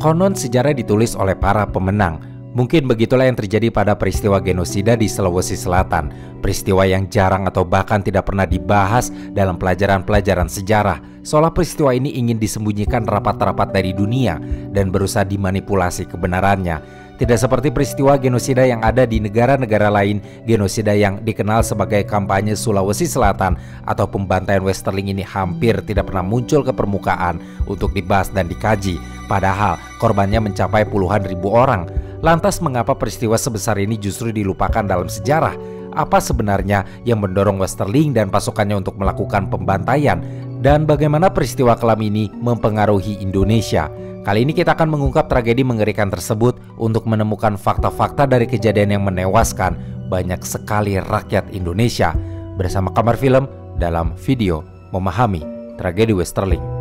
Konon sejarah ditulis oleh para pemenang. Mungkin begitulah yang terjadi pada peristiwa genosida di Sulawesi Selatan. Peristiwa yang jarang atau bahkan tidak pernah dibahas dalam pelajaran-pelajaran sejarah. Seolah peristiwa ini ingin disembunyikan rapat-rapat dari dunia dan berusaha dimanipulasi kebenarannya. Tidak seperti peristiwa genosida yang ada di negara-negara lain, genosida yang dikenal sebagai kampanye Sulawesi Selatan atau pembantaian Westerling ini hampir tidak pernah muncul ke permukaan untuk dibahas dan dikaji. Padahal korbannya mencapai puluhan ribu orang. Lantas mengapa peristiwa sebesar ini justru dilupakan dalam sejarah? Apa sebenarnya yang mendorong Westerling dan pasukannya untuk melakukan pembantaian? Dan bagaimana peristiwa kelam ini mempengaruhi Indonesia? Kali ini kita akan mengungkap tragedi mengerikan tersebut untuk menemukan fakta-fakta dari kejadian yang menewaskan banyak sekali rakyat Indonesia. Bersama Kamar Film dalam video Memahami Tragedi Westerling.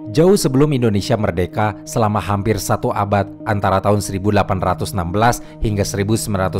Jauh sebelum Indonesia merdeka, selama hampir satu abad antara tahun 1816 hingga 1905,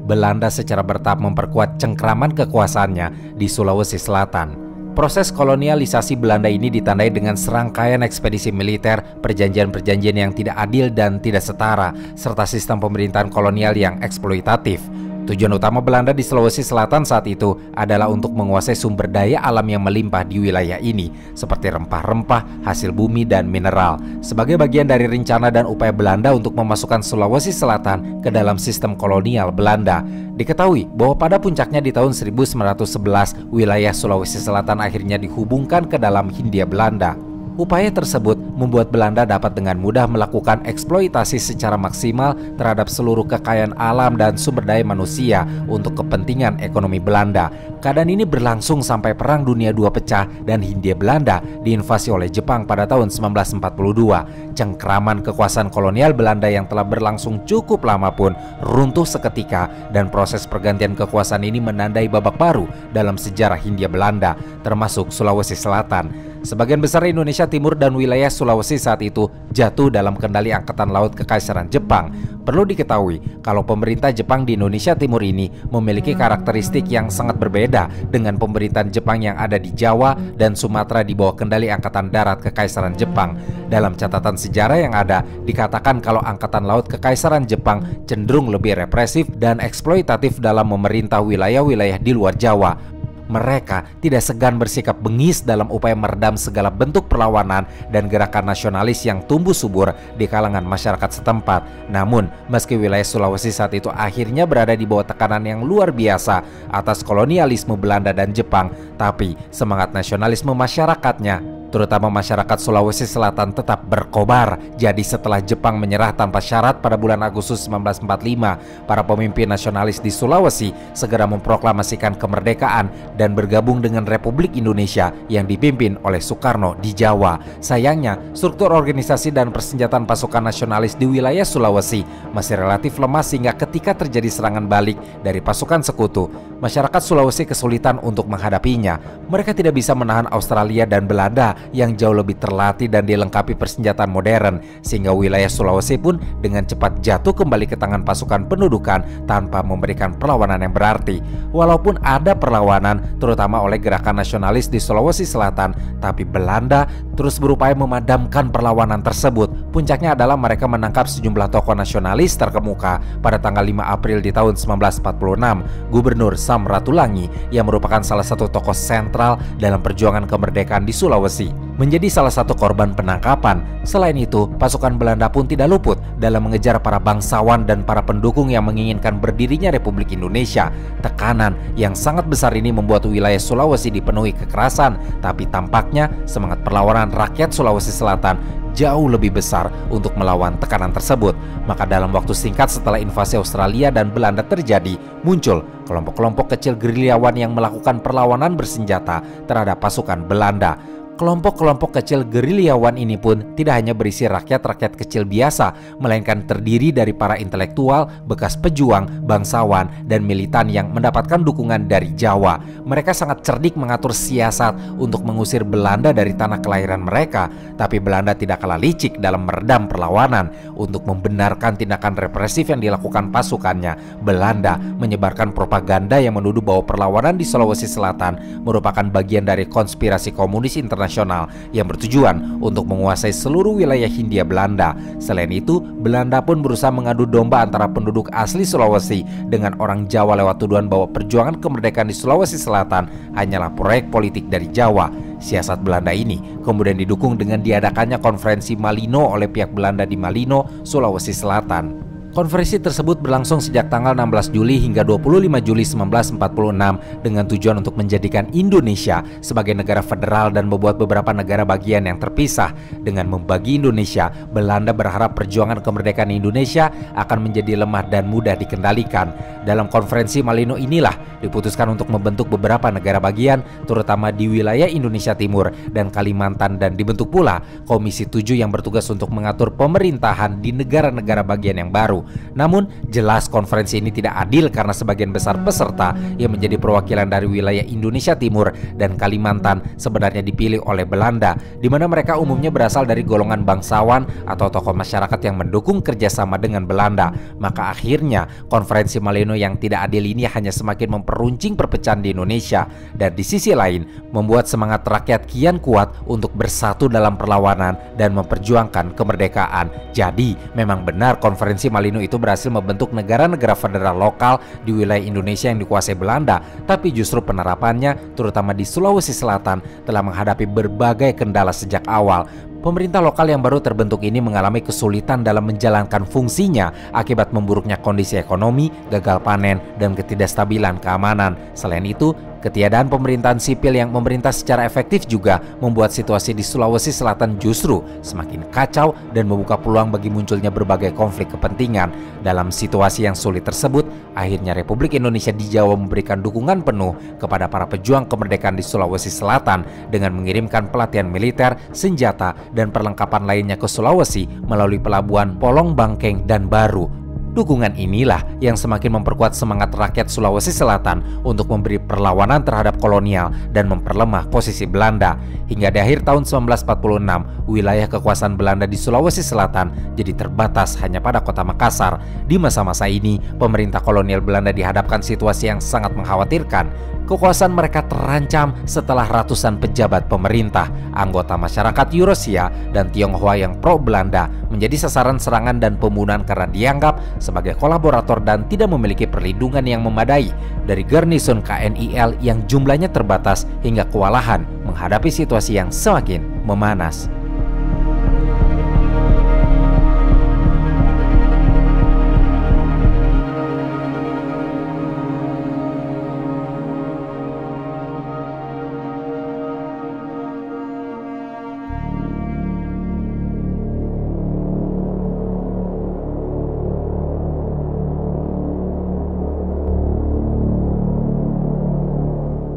Belanda secara bertahap memperkuat cengkraman kekuasaannya di Sulawesi Selatan. Proses kolonialisasi Belanda ini ditandai dengan serangkaian ekspedisi militer, perjanjian-perjanjian yang tidak adil dan tidak setara, serta sistem pemerintahan kolonial yang eksploitatif. Tujuan utama Belanda di Sulawesi Selatan saat itu adalah untuk menguasai sumber daya alam yang melimpah di wilayah ini, seperti rempah-rempah, hasil bumi, dan mineral. Sebagai bagian dari rencana dan upaya Belanda untuk memasukkan Sulawesi Selatan ke dalam sistem kolonial Belanda, diketahui bahwa pada puncaknya di tahun 1911, wilayah Sulawesi Selatan akhirnya dihubungkan ke dalam Hindia Belanda. Upaya tersebut membuat Belanda dapat dengan mudah melakukan eksploitasi secara maksimal terhadap seluruh kekayaan alam dan sumber daya manusia untuk kepentingan ekonomi Belanda. Keadaan ini berlangsung sampai Perang Dunia II pecah dan Hindia Belanda diinvasi oleh Jepang pada tahun 1942. Cengkraman kekuasaan kolonial Belanda yang telah berlangsung cukup lama pun runtuh seketika, dan proses pergantian kekuasaan ini menandai babak baru dalam sejarah Hindia Belanda, termasuk Sulawesi Selatan. Sebagian besar Indonesia Timur dan wilayah Sulawesi saat itu jatuh dalam kendali Angkatan Laut Kekaisaran Jepang. Perlu diketahui kalau pemerintah Jepang di Indonesia Timur ini memiliki karakteristik yang sangat berbeda dengan pemerintahan Jepang yang ada di Jawa dan Sumatera di bawah kendali Angkatan Darat Kekaisaran Jepang. Dalam catatan sejarah yang ada, dikatakan kalau Angkatan Laut Kekaisaran Jepang cenderung lebih represif dan eksploitatif dalam memerintah wilayah-wilayah di luar Jawa. Mereka tidak segan bersikap bengis dalam upaya meredam segala bentuk perlawanan dan gerakan nasionalis yang tumbuh subur di kalangan masyarakat setempat. Namun, meski wilayah Sulawesi saat itu akhirnya berada di bawah tekanan yang luar biasa atas kolonialisme Belanda dan Jepang, tapi semangat nasionalisme masyarakatnya, terutama masyarakat Sulawesi Selatan, tetap berkobar. Jadi setelah Jepang menyerah tanpa syarat pada bulan Agustus 1945, para pemimpin nasionalis di Sulawesi segera memproklamasikan kemerdekaan dan bergabung dengan Republik Indonesia yang dipimpin oleh Soekarno di Jawa. Sayangnya, struktur organisasi dan persenjataan pasukan nasionalis di wilayah Sulawesi masih relatif lemah, sehingga ketika terjadi serangan balik dari pasukan sekutu, masyarakat Sulawesi kesulitan untuk menghadapinya. Mereka tidak bisa menahan Australia dan Belanda yang jauh lebih terlatih dan dilengkapi persenjataan modern, sehingga wilayah Sulawesi pun dengan cepat jatuh kembali ke tangan pasukan pendudukan tanpa memberikan perlawanan yang berarti. Walaupun ada perlawanan, terutama oleh gerakan nasionalis di Sulawesi Selatan, tapi Belanda terus berupaya memadamkan perlawanan tersebut. Puncaknya adalah mereka menangkap sejumlah tokoh nasionalis terkemuka pada tanggal 5 April di tahun 1946. Gubernur Sam Ratulangi, yang merupakan salah satu tokoh sentral dalam perjuangan kemerdekaan di Sulawesi, menjadi salah satu korban penangkapan. Selain itu, pasukan Belanda pun tidak luput dalam mengejar para bangsawan dan para pendukung yang menginginkan berdirinya Republik Indonesia. Tekanan yang sangat besar ini membuat wilayah Sulawesi dipenuhi kekerasan, tapi tampaknya semangat perlawanan rakyat Sulawesi Selatan jauh lebih besar untuk melawan tekanan tersebut. Maka dalam waktu singkat setelah invasi Australia dan Belanda terjadi, muncul kelompok-kelompok kecil gerilyawan yang melakukan perlawanan bersenjata terhadap pasukan Belanda. Kelompok-kelompok kecil gerilyawan ini pun tidak hanya berisi rakyat-rakyat kecil biasa, melainkan terdiri dari para intelektual, bekas pejuang, bangsawan, dan militan yang mendapatkan dukungan dari Jawa. Mereka sangat cerdik mengatur siasat untuk mengusir Belanda dari tanah kelahiran mereka, tapi Belanda tidak kalah licik dalam meredam perlawanan. Untuk membenarkan tindakan represif yang dilakukan pasukannya, Belanda menyebarkan propaganda yang menuduh bahwa perlawanan di Sulawesi Selatan merupakan bagian dari konspirasi komunis internasional yang bertujuan untuk menguasai seluruh wilayah Hindia Belanda. Selain itu, Belanda pun berusaha mengadu domba antara penduduk asli Sulawesi dengan orang Jawa lewat tuduhan bahwa perjuangan kemerdekaan di Sulawesi Selatan hanyalah proyek politik dari Jawa. Siasat Belanda ini kemudian didukung dengan diadakannya konferensi Malino oleh pihak Belanda di Malino, Sulawesi Selatan. Konferensi tersebut berlangsung sejak tanggal 16 Juli hingga 25 Juli 1946 dengan tujuan untuk menjadikan Indonesia sebagai negara federal dan membuat beberapa negara bagian yang terpisah. Dengan membagi Indonesia, Belanda berharap perjuangan kemerdekaan Indonesia akan menjadi lemah dan mudah dikendalikan. Dalam konferensi Malino inilah diputuskan untuk membentuk beberapa negara bagian, terutama di wilayah Indonesia Timur dan Kalimantan, dan dibentuk pula Komisi 7 yang bertugas untuk mengatur pemerintahan di negara-negara bagian yang baru. Namun jelas konferensi ini tidak adil karena sebagian besar peserta yang menjadi perwakilan dari wilayah Indonesia Timur dan Kalimantan sebenarnya dipilih oleh Belanda, di mana mereka umumnya berasal dari golongan bangsawan atau tokoh masyarakat yang mendukung kerjasama dengan Belanda. Maka akhirnya konferensi Malino yang tidak adil ini hanya semakin memperuncing perpecahan di Indonesia, dan di sisi lain membuat semangat rakyat kian kuat untuk bersatu dalam perlawanan dan memperjuangkan kemerdekaan. Jadi memang benar konferensi Malino itu berhasil membentuk negara-negara federal lokal di wilayah Indonesia yang dikuasai Belanda, tapi justru penerapannya terutama di Sulawesi Selatan telah menghadapi berbagai kendala sejak awal. Pemerintah lokal yang baru terbentuk ini mengalami kesulitan dalam menjalankan fungsinya akibat memburuknya kondisi ekonomi, gagal panen, dan ketidakstabilan keamanan. Selain itu, ketiadaan pemerintahan sipil yang memerintah secara efektif juga membuat situasi di Sulawesi Selatan justru semakin kacau dan membuka peluang bagi munculnya berbagai konflik kepentingan. Dalam situasi yang sulit tersebut, akhirnya Republik Indonesia di Jawa memberikan dukungan penuh kepada para pejuang kemerdekaan di Sulawesi Selatan dengan mengirimkan pelatihan militer, senjata, dan perlengkapan lainnya ke Sulawesi melalui pelabuhan Polong Bangkeng dan Baru. Dukungan inilah yang semakin memperkuat semangat rakyat Sulawesi Selatan untuk memberi perlawanan terhadap kolonial dan memperlemah posisi Belanda. Hingga di akhir tahun 1946, wilayah kekuasaan Belanda di Sulawesi Selatan jadi terbatas hanya pada kota Makassar. Di masa-masa ini, pemerintah kolonial Belanda dihadapkan situasi yang sangat mengkhawatirkan. Kekuasaan mereka terancam setelah ratusan pejabat pemerintah, anggota masyarakat Eurasia, dan Tionghoa yang pro-Belanda menjadi sasaran serangan dan pembunuhan karena dianggap sebagai kolaborator dan tidak memiliki perlindungan yang memadai dari garnison KNIL yang jumlahnya terbatas hingga kewalahan menghadapi situasi yang semakin memanas.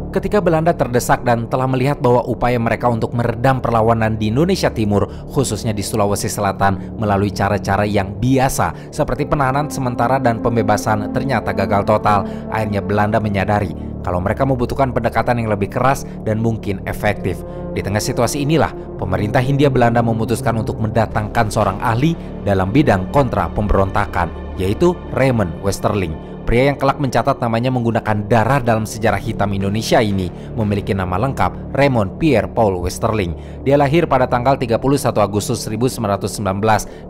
Ketika Belanda terdesak dan telah melihat bahwa upaya mereka untuk meredam perlawanan di Indonesia Timur, khususnya di Sulawesi Selatan, melalui cara-cara yang biasa seperti penahanan sementara dan pembebasan ternyata gagal total, akhirnya Belanda menyadari kalau mereka membutuhkan pendekatan yang lebih keras dan mungkin efektif. Di tengah situasi inilah, pemerintah Hindia Belanda memutuskan untuk mendatangkan seorang ahli dalam bidang kontra pemberontakan, yaitu Raymond Westerling. Pria yang kelak mencatat namanya menggunakan darah dalam sejarah hitam Indonesia ini memiliki nama lengkap Raymond Pierre Paul Westerling. Dia lahir pada tanggal 31 Agustus 1919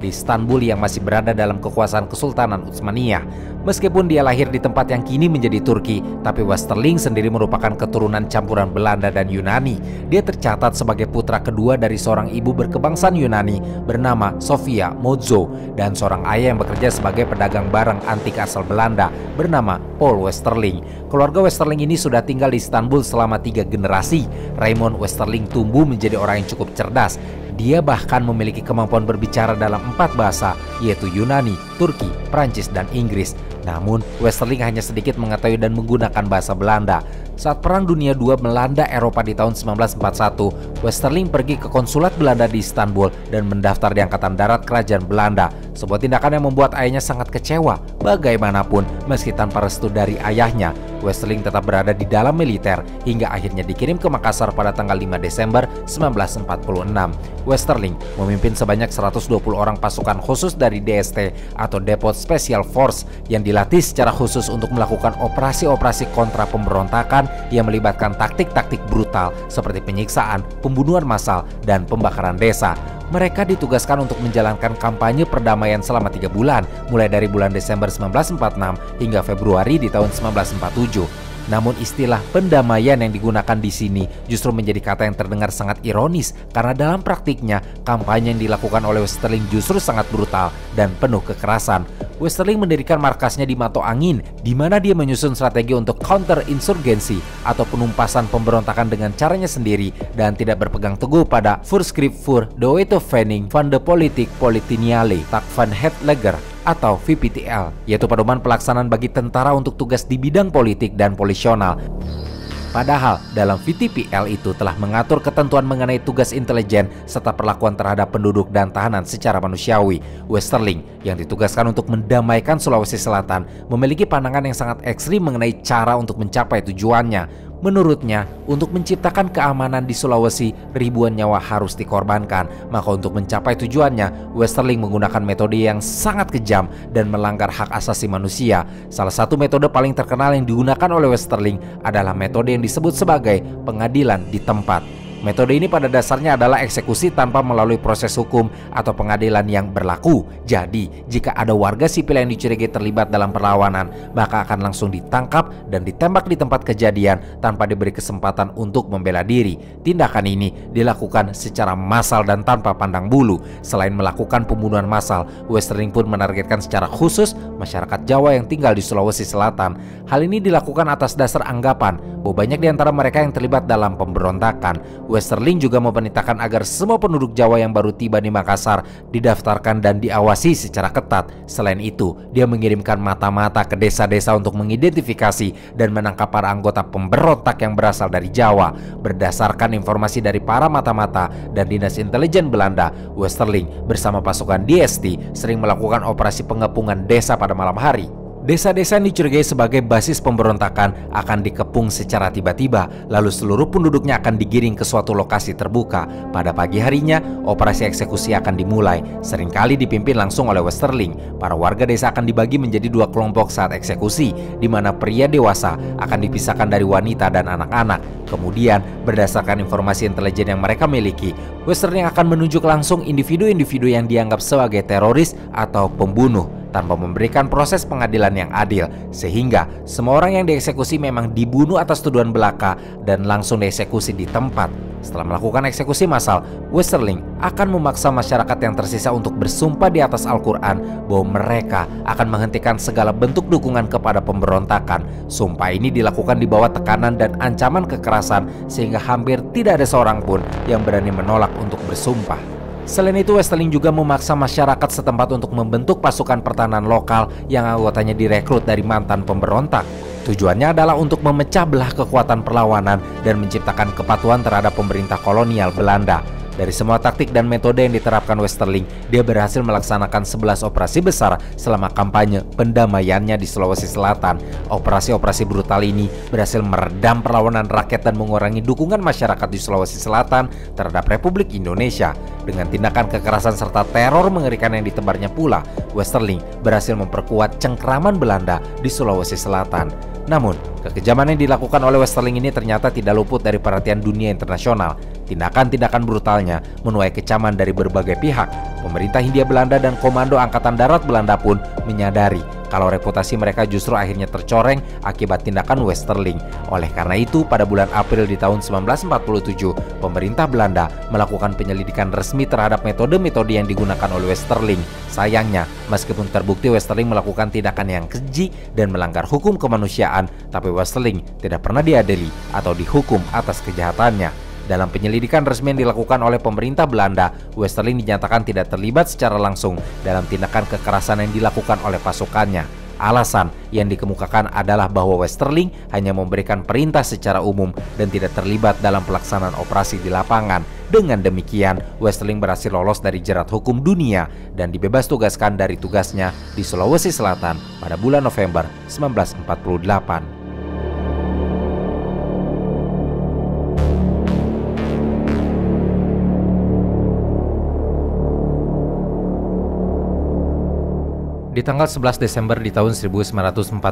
di Istanbul yang masih berada dalam kekuasaan Kesultanan Utsmaniyah. Meskipun dia lahir di tempat yang kini menjadi Turki, tapi Westerling sendiri merupakan keturunan campuran Belanda dan Yunani. Dia tercatat sebagai putra kedua dari seorang ibu berkebangsaan Yunani bernama Sofia Mozzo dan seorang ayah yang bekerja sebagai pedagang barang antik asal Belanda bernama Paul Westerling. Keluarga Westerling ini sudah tinggal di Istanbul selama 3 generasi. Raymond Westerling tumbuh menjadi orang yang cukup cerdas. Dia bahkan memiliki kemampuan berbicara dalam 4 bahasa, yaitu Yunani, Turki, Prancis, dan Inggris. Namun, Westerling hanya sedikit mengetahui dan menggunakan bahasa Belanda. Saat Perang Dunia II melanda Eropa di tahun 1941, Westerling pergi ke konsulat Belanda di Istanbul dan mendaftar di Angkatan Darat Kerajaan Belanda. Sebuah tindakan yang membuat ayahnya sangat kecewa. Bagaimanapun, meski tanpa restu dari ayahnya, Westerling tetap berada di dalam militer hingga akhirnya dikirim ke Makassar pada tanggal 5 Desember 1946. Westerling memimpin sebanyak 120 orang pasukan khusus dari DST atau Depot Special Force yang dilatih secara khusus untuk melakukan operasi-operasi kontra pemberontakan yang melibatkan taktik-taktik brutal seperti penyiksaan, pembunuhan massal, dan pembakaran desa. Mereka ditugaskan untuk menjalankan kampanye perdamaian selama 3 bulan, mulai dari bulan Desember 1946 hingga Februari di tahun 1947. Namun istilah pendamaian yang digunakan di sini justru menjadi kata yang terdengar sangat ironis karena dalam praktiknya kampanye yang dilakukan oleh Westerling justru sangat brutal dan penuh kekerasan. Westerling mendirikan markasnya di Mato Angin, di mana dia menyusun strategi untuk counter insurgensi atau penumpasan pemberontakan dengan caranya sendiri dan tidak berpegang teguh pada Voorschrift voor de Wethoefening van de Politiek Politiniale Tak van het Leger atau VPTL, yaitu pedoman pelaksanaan bagi tentara untuk tugas di bidang politik dan polisional. Padahal dalam VTPL itu telah mengatur ketentuan mengenai tugas intelijen serta perlakuan terhadap penduduk dan tahanan secara manusiawi. Westerling yang ditugaskan untuk mendamaikan Sulawesi Selatan memiliki pandangan yang sangat ekstrim mengenai cara untuk mencapai tujuannya. Menurutnya, untuk menciptakan keamanan di Sulawesi, ribuan nyawa harus dikorbankan. Maka untuk mencapai tujuannya, Westerling menggunakan metode yang sangat kejam dan melanggar hak asasi manusia. Salah satu metode paling terkenal yang digunakan oleh Westerling adalah metode yang disebut sebagai pengadilan di tempat. Metode ini pada dasarnya adalah eksekusi tanpa melalui proses hukum atau pengadilan yang berlaku. Jadi, jika ada warga sipil yang dicurigai terlibat dalam perlawanan, maka akan langsung ditangkap dan ditembak di tempat kejadian tanpa diberi kesempatan untuk membela diri. Tindakan ini dilakukan secara massal dan tanpa pandang bulu. Selain melakukan pembunuhan massal, Westerling pun menargetkan secara khusus masyarakat Jawa yang tinggal di Sulawesi Selatan. Hal ini dilakukan atas dasar anggapan bahwa banyak di antara mereka yang terlibat dalam pemberontakan. Westerling juga memerintahkan agar semua penduduk Jawa yang baru tiba di Makassar didaftarkan dan diawasi secara ketat. Selain itu, dia mengirimkan mata-mata ke desa-desa untuk mengidentifikasi dan menangkap para anggota pemberontak yang berasal dari Jawa. Berdasarkan informasi dari para mata-mata dan Dinas Intelijen Belanda, Westerling bersama pasukan DST sering melakukan operasi pengepungan desa pada malam hari. Desa-desa yang dicurigai sebagai basis pemberontakan akan dikepung secara tiba-tiba, lalu seluruh penduduknya akan digiring ke suatu lokasi terbuka. Pada pagi harinya, operasi eksekusi akan dimulai, seringkali dipimpin langsung oleh Westerling. Para warga desa akan dibagi menjadi 2 kelompok saat eksekusi, di mana pria dewasa akan dipisahkan dari wanita dan anak-anak. Kemudian, berdasarkan informasi intelijen yang mereka miliki, Westerling akan menunjuk langsung individu-individu yang dianggap sebagai teroris atau pembunuh, tanpa memberikan proses pengadilan yang adil, sehingga semua orang yang dieksekusi memang dibunuh atas tuduhan belaka dan langsung dieksekusi di tempat. Setelah melakukan eksekusi massal, Westerling akan memaksa masyarakat yang tersisa untuk bersumpah di atas Al-Quran bahwa mereka akan menghentikan segala bentuk dukungan kepada pemberontakan. Sumpah ini dilakukan di bawah tekanan dan ancaman kekerasan, sehingga hampir tidak ada seorang pun yang berani menolak untuk bersumpah. Selain itu, Westerling juga memaksa masyarakat setempat untuk membentuk pasukan pertahanan lokal yang anggotanya direkrut dari mantan pemberontak. Tujuannya adalah untuk memecah belah kekuatan perlawanan dan menciptakan kepatuhan terhadap pemerintah kolonial Belanda. Dari semua taktik dan metode yang diterapkan Westerling, dia berhasil melaksanakan 11 operasi besar selama kampanye pendamaiannya di Sulawesi Selatan. Operasi-operasi brutal ini berhasil meredam perlawanan rakyat dan mengurangi dukungan masyarakat di Sulawesi Selatan terhadap Republik Indonesia. Dengan tindakan kekerasan serta teror mengerikan yang ditebarnya pula, Westerling berhasil memperkuat cengkraman Belanda di Sulawesi Selatan. Namun, kekejaman yang dilakukan oleh Westerling ini ternyata tidak luput dari perhatian dunia internasional. Tindakan-tindakan brutalnya menuai kecaman dari berbagai pihak. Pemerintah Hindia Belanda dan Komando Angkatan Darat Belanda pun menyadari kalau reputasi mereka justru akhirnya tercoreng akibat tindakan Westerling. Oleh karena itu, pada bulan April di tahun 1947, pemerintah Belanda melakukan penyelidikan resmi terhadap metode-metode yang digunakan oleh Westerling. Sayangnya, meskipun terbukti Westerling melakukan tindakan yang keji dan melanggar hukum kemanusiaan, tapi Westerling tidak pernah diadili atau dihukum atas kejahatannya. Dalam penyelidikan resmi yang dilakukan oleh pemerintah Belanda, Westerling dinyatakan tidak terlibat secara langsung dalam tindakan kekerasan yang dilakukan oleh pasukannya. Alasan yang dikemukakan adalah bahwa Westerling hanya memberikan perintah secara umum dan tidak terlibat dalam pelaksanaan operasi di lapangan. Dengan demikian, Westerling berhasil lolos dari jerat hukum dunia dan dibebas tugaskan dari tugasnya di Sulawesi Selatan pada bulan November 1948. Di tanggal 11 Desember di tahun 1946,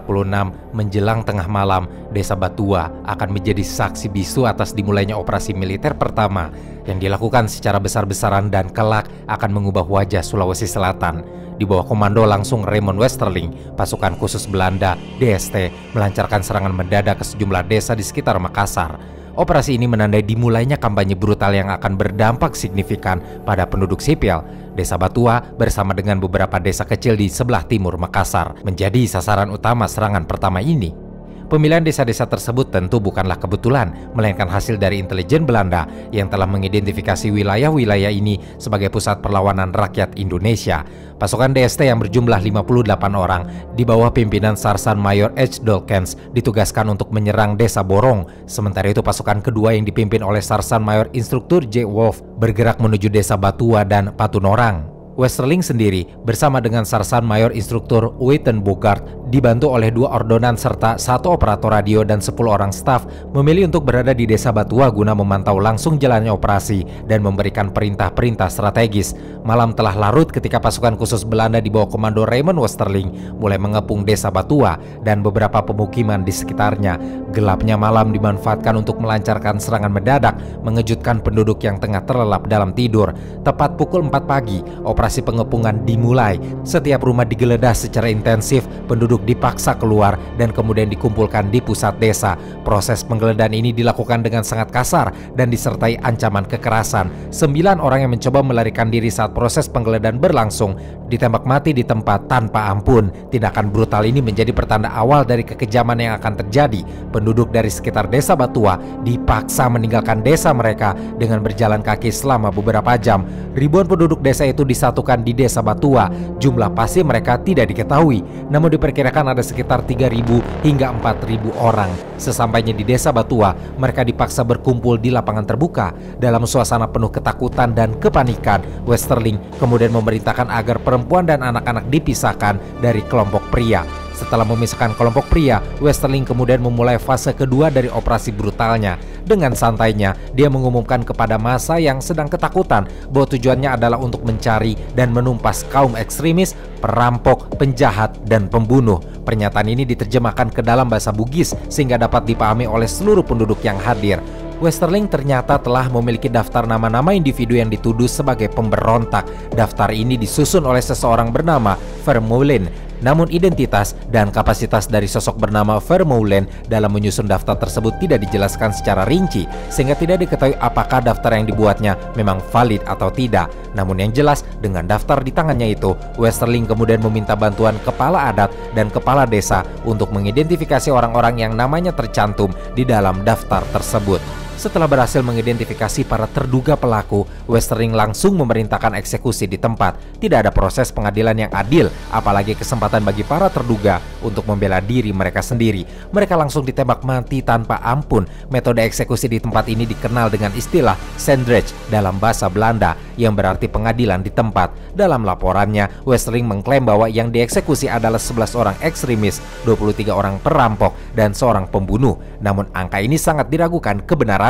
menjelang tengah malam, Desa Batua akan menjadi saksi bisu atas dimulainya operasi militer pertama yang dilakukan secara besar-besaran dan kelak akan mengubah wajah Sulawesi Selatan. Di bawah komando langsung Raymond Westerling, pasukan khusus Belanda, DST, melancarkan serangan mendadak ke sejumlah desa di sekitar Makassar. Operasi ini menandai dimulainya kampanye brutal yang akan berdampak signifikan pada penduduk sipil. Desa Batua bersama dengan beberapa desa kecil di sebelah timur Makassar menjadi sasaran utama serangan pertama ini. Pemilihan desa-desa tersebut tentu bukanlah kebetulan, melainkan hasil dari intelijen Belanda yang telah mengidentifikasi wilayah-wilayah ini sebagai pusat perlawanan rakyat Indonesia. Pasukan DST yang berjumlah 58 orang di bawah pimpinan Sarsan Mayor H. Dawkins ditugaskan untuk menyerang Desa Borong. Sementara itu pasukan kedua yang dipimpin oleh Sarsan Mayor Instruktur J. Wolf bergerak menuju Desa Batua dan Patunorang. Westerling sendiri bersama dengan Sarsan Mayor Instruktur Witten Bogart dibantu oleh 2 ordonan serta 1 operator radio dan 10 orang staf memilih untuk berada di Desa Batua guna memantau langsung jalannya operasi dan memberikan perintah-perintah strategis. Malam telah larut ketika pasukan khusus Belanda di bawah komando Raymond Westerling mulai mengepung Desa Batua dan beberapa pemukiman di sekitarnya. Gelapnya malam dimanfaatkan untuk melancarkan serangan mendadak, mengejutkan penduduk yang tengah terlelap dalam tidur. Tepat pukul 4 pagi, operasi pengepungan dimulai. Setiap rumah digeledah secara intensif, penduduk dipaksa keluar dan kemudian dikumpulkan di pusat desa. Proses penggeledahan ini dilakukan dengan sangat kasar dan disertai ancaman kekerasan. 9 orang yang mencoba melarikan diri saat proses penggeledahan berlangsung ditembak mati di tempat tanpa ampun. Tindakan brutal ini menjadi pertanda awal dari kekejaman yang akan terjadi. Penduduk dari sekitar Desa Batua dipaksa meninggalkan desa mereka dengan berjalan kaki selama beberapa jam. Ribuan penduduk desa itu disatukan di Desa Batua. Jumlah pasti mereka tidak diketahui, namun diperkirakan ada sekitar 3.000 hingga 4.000 orang. Sesampainya di Desa Batua, mereka dipaksa berkumpul di lapangan terbuka. Dalam suasana penuh ketakutan dan kepanikan, Westerling kemudian memerintahkan agar perempuan dan anak-anak dipisahkan dari kelompok pria. Setelah memisahkan kelompok pria, Westerling kemudian memulai fase kedua dari operasi brutalnya. Dengan santainya, dia mengumumkan kepada massa yang sedang ketakutan bahwa tujuannya adalah untuk mencari dan menumpas kaum ekstremis, perampok, penjahat, dan pembunuh. Pernyataan ini diterjemahkan ke dalam bahasa Bugis sehingga dapat dipahami oleh seluruh penduduk yang hadir. Westerling ternyata telah memiliki daftar nama-nama individu yang dituduh sebagai pemberontak. Daftar ini disusun oleh seseorang bernama Vermeulen. Namun identitas dan kapasitas dari sosok bernama Vermeulen dalam menyusun daftar tersebut tidak dijelaskan secara rinci, sehingga tidak diketahui apakah daftar yang dibuatnya memang valid atau tidak. Namun yang jelas, dengan daftar di tangannya itu, Westerling kemudian meminta bantuan kepala adat dan kepala desa untuk mengidentifikasi orang-orang yang namanya tercantum di dalam daftar tersebut. Setelah berhasil mengidentifikasi para terduga pelaku, Westerling langsung memerintahkan eksekusi di tempat. Tidak ada proses pengadilan yang adil, apalagi kesempatan bagi para terduga untuk membela diri mereka sendiri. Mereka langsung ditembak mati tanpa ampun. Metode eksekusi di tempat ini dikenal dengan istilah Sandrecht dalam bahasa Belanda, yang berarti pengadilan di tempat. Dalam laporannya, Westerling mengklaim bahwa yang dieksekusi adalah 11 orang ekstremis, 23 orang perampok, dan seorang pembunuh. Namun angka ini sangat diragukan kebenaran.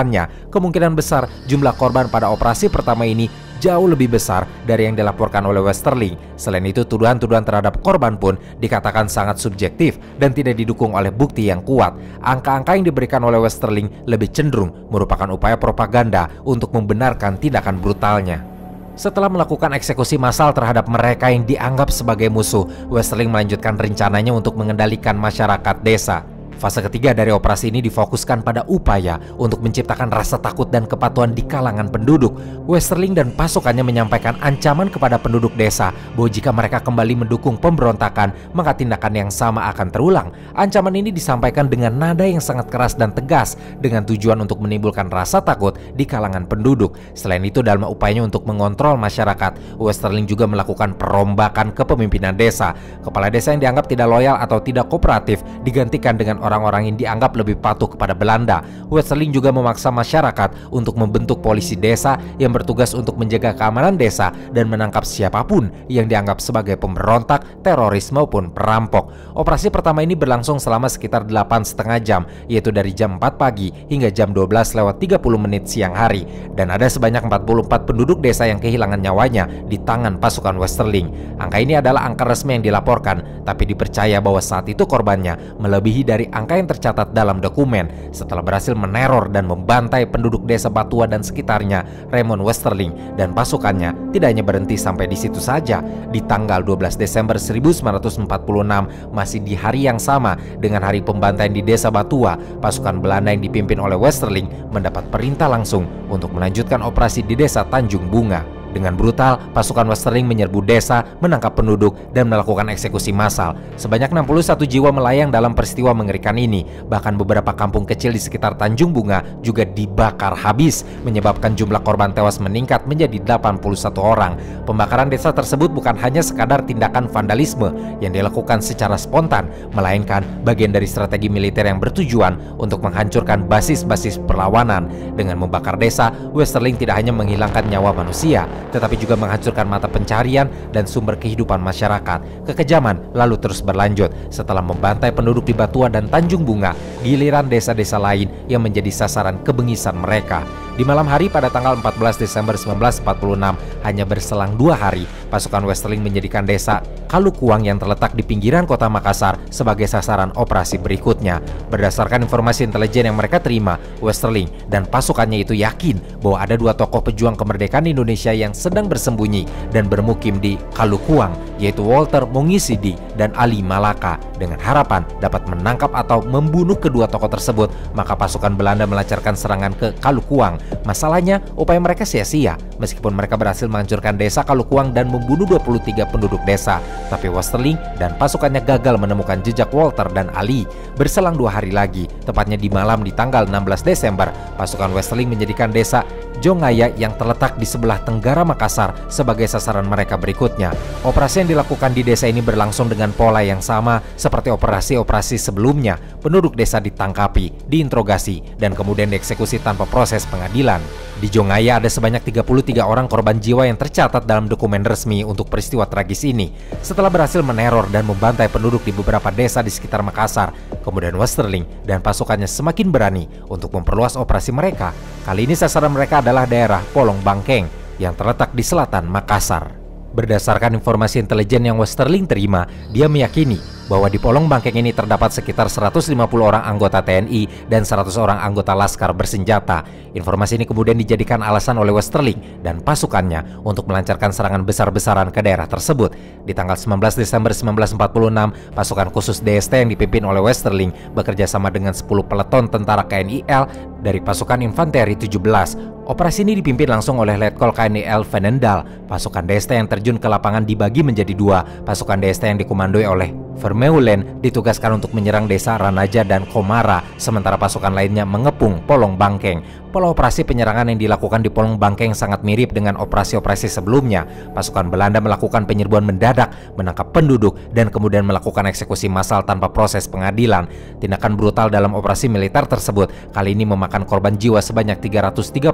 Kemungkinan besar jumlah korban pada operasi pertama ini jauh lebih besar dari yang dilaporkan oleh Westerling. Selain itu, tuduhan-tuduhan terhadap korban pun dikatakan sangat subjektif dan tidak didukung oleh bukti yang kuat. Angka-angka yang diberikan oleh Westerling lebih cenderung merupakan upaya propaganda untuk membenarkan tindakan brutalnya. Setelah melakukan eksekusi massal terhadap mereka yang dianggap sebagai musuh, Westerling melanjutkan rencananya untuk mengendalikan masyarakat desa. Fase ketiga dari operasi ini difokuskan pada upaya untuk menciptakan rasa takut dan kepatuhan di kalangan penduduk. Westerling dan pasukannya menyampaikan ancaman kepada penduduk desa bahwa jika mereka kembali mendukung pemberontakan, maka tindakan yang sama akan terulang. Ancaman ini disampaikan dengan nada yang sangat keras dan tegas dengan tujuan untuk menimbulkan rasa takut di kalangan penduduk. Selain itu, dalam upayanya untuk mengontrol masyarakat, Westerling juga melakukan perombakan kepemimpinan desa. Kepala desa yang dianggap tidak loyal atau tidak kooperatif digantikan dengan orang-orang yang dianggap lebih patuh kepada Belanda. Westerling juga memaksa masyarakat untuk membentuk polisi desa yang bertugas untuk menjaga keamanan desa dan menangkap siapapun yang dianggap sebagai pemberontak, teroris maupun perampok. Operasi pertama ini berlangsung selama sekitar 8,5 jam, yaitu dari jam 4 pagi hingga jam 12:30 siang hari, dan ada sebanyak 44 penduduk desa yang kehilangan nyawanya di tangan pasukan Westerling. Angka ini adalah angka resmi yang dilaporkan, tapi dipercaya bahwa saat itu korbannya melebihi dari angka yang tercatat dalam dokumen. Setelah berhasil meneror dan membantai penduduk desa Batua dan sekitarnya, Raymond Westerling dan pasukannya tidak hanya berhenti sampai di situ saja. Di tanggal 12 Desember 1946, masih di hari yang sama dengan hari pembantaian di desa Batua, pasukan Belanda yang dipimpin oleh Westerling mendapat perintah langsung untuk melanjutkan operasi di desa Tanjung Bunga. Dengan brutal, pasukan Westerling menyerbu desa, menangkap penduduk, dan melakukan eksekusi massal. Sebanyak 61 jiwa melayang dalam peristiwa mengerikan ini. Bahkan beberapa kampung kecil di sekitar Tanjung Bunga juga dibakar habis, menyebabkan jumlah korban tewas meningkat menjadi 81 orang. Pembakaran desa tersebut bukan hanya sekadar tindakan vandalisme yang dilakukan secara spontan, melainkan bagian dari strategi militer yang bertujuan untuk menghancurkan basis-basis perlawanan. Dengan membakar desa, Westerling tidak hanya menghilangkan nyawa manusia, tetapi juga menghancurkan mata pencarian dan sumber kehidupan masyarakat. Kekejaman lalu terus berlanjut. Setelah membantai penduduk di Batua dan Tanjung Bunga, giliran desa-desa lain yang menjadi sasaran kebengisan mereka. Di malam hari pada tanggal 14 Desember 1946, hanya berselang 2 hari, pasukan Westerling menjadikan desa Kalukuang yang terletak di pinggiran kota Makassar sebagai sasaran operasi berikutnya. Berdasarkan informasi intelijen yang mereka terima, Westerling dan pasukannya itu yakin bahwa ada 2 tokoh pejuang kemerdekaan Indonesia yang sedang bersembunyi dan bermukim di Kalukuang, yaitu Walter Mongisidi dan Ali Malaka. Dengan harapan dapat menangkap atau membunuh kedua tokoh tersebut, maka pasukan Belanda melancarkan serangan ke Kalukuang. Masalahnya, upaya mereka sia-sia. Meskipun mereka berhasil menghancurkan desa Kalukuang dan membunuh 23 penduduk desa, tapi Westerling dan pasukannya gagal menemukan jejak Walter dan Ali. Berselang 2 hari lagi, tepatnya di malam di tanggal 16 Desember, pasukan Westerling menjadikan desa Jongaya yang terletak di sebelah tenggara Makassar sebagai sasaran mereka berikutnya. Operasi yang dilakukan di desa ini berlangsung dengan pola yang sama seperti operasi-operasi sebelumnya. Penduduk desa ditangkapi, diinterogasi, dan kemudian dieksekusi tanpa proses pengadilan. Di Jongaya ada sebanyak 33 orang korban jiwa yang tercatat dalam dokumen resmi untuk peristiwa tragis ini. Setelah berhasil meneror dan membantai penduduk di beberapa desa di sekitar Makassar, kemudian Westerling dan pasukannya semakin berani untuk memperluas operasi mereka. Kali ini sasaran mereka adalah daerah Polong Bangkeng yang terletak di selatan Makassar. Berdasarkan informasi intelijen yang Westerling terima, dia meyakini bahwa di Polong Bangkeng ini terdapat sekitar 150 orang anggota TNI dan 100 orang anggota laskar bersenjata. Informasi ini kemudian dijadikan alasan oleh Westerling dan pasukannya untuk melancarkan serangan besar-besaran ke daerah tersebut. Di tanggal 19 Desember 1946, pasukan khusus DST yang dipimpin oleh Westerling bekerja sama dengan 10 peleton tentara KNIL dari pasukan infanteri 17. Operasi ini dipimpin langsung oleh Letkol KNIL Venendal. Pasukan DST yang terjun ke lapangan dibagi menjadi 2. Pasukan DST yang dikomandoi oleh Vermeulen ditugaskan untuk menyerang desa Ranaja dan Komara, sementara pasukan lainnya mengepung Polong Bangkeng. Pola operasi penyerangan yang dilakukan di Polong Bangkeng sangat mirip dengan operasi-operasi sebelumnya. Pasukan Belanda melakukan penyerbuan mendadak, menangkap penduduk, dan kemudian melakukan eksekusi massal tanpa proses pengadilan. Tindakan brutal dalam operasi militer tersebut kali ini memakan korban jiwa sebanyak 330